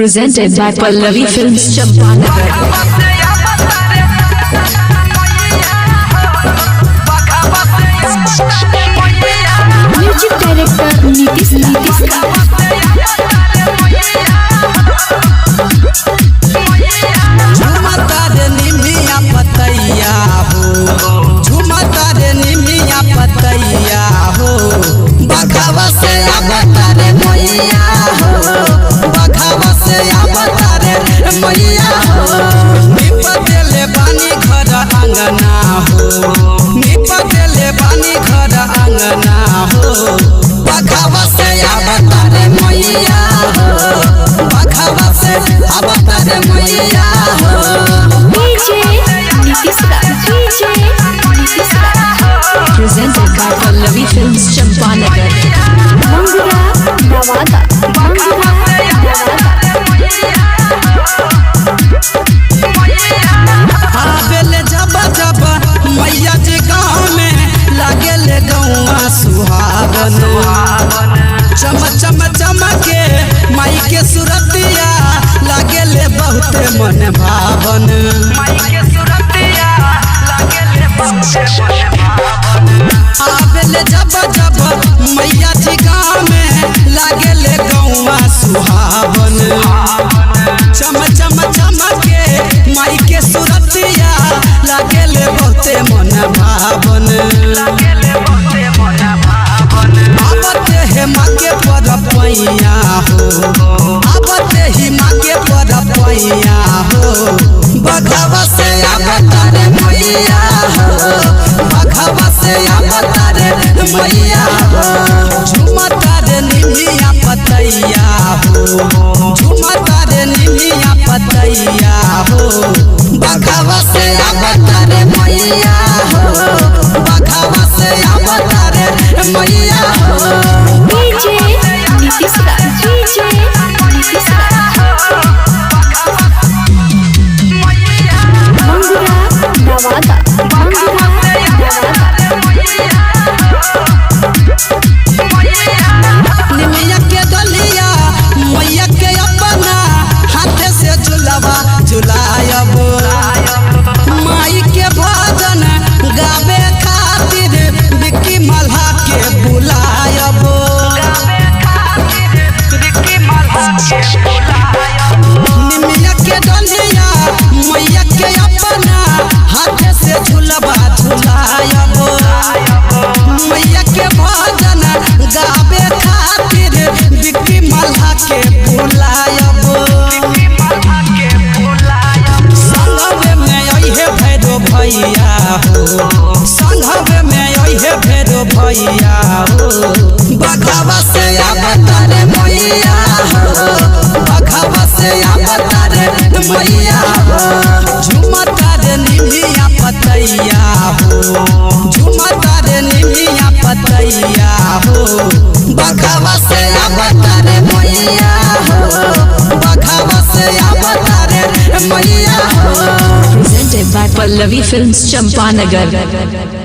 Presented by Pallavi Films, Champanagar. Music director Nitish झुमता रे निमिया पतैया हो, झुमता रे निमिया पतैया हो, बघावा से आवता रे मैया हो, बघावा से आवता रे मैया हो। निपटेले बानी घर अंगना हो, निपटेले बानी घर अंगना हो, बघावा से आवता रे मैया हो, बघावा से आवता रे मैया हो। Presented by Pallavi Films, Champanagar. आवेले जब जब मैया जी गाँव में लागेले गौआ सुहावन, चम चम चमके माई के सुरतिया लागेले बहुते मन भावन। आवेले जब जब मैया जी गाँव में लागेले गौआ सुहावन, चम चम चमके माई के सुरतिया लागेले बहुते मन भावन। आवते हे माँ के पर पैया हो, आवते ही माँ के पर पैया हो, बघावा से आवता रे मैया हो, बघावा से आवता रे मैया हो। झुमता रे निमिया पतैया हो, झुमता रे निमिया पतैया हो, बघावा से आवता रे मैया हो, बघावा से आवता रे मैया हो। निमिया के डलिया मैया के अपना हाथे से झुलावा झुलायब, माई के भजन गावे खातिर बिक्की मल्हा के बुलायब। निमिया के डलिया मैया के अपना हाथे से झुलावा झुलायब, मैया के भजन गावे खातिर बिक्की मल्हा के बुलायब। संघवे में अइहे भैरो भैया हो, संघवे में अइहे भैरो भैया हो, बघावा से आवता रे मैया हो, बघावा से आवता रे मैया हो। झुमता रे निमिया पतैया हो, झुमता रे निमिया पतैया हो, बघावा से आवता रे मैया हो, बघावा से आवता रे मैया हो। Presented by Pallavi Films, Champanagar.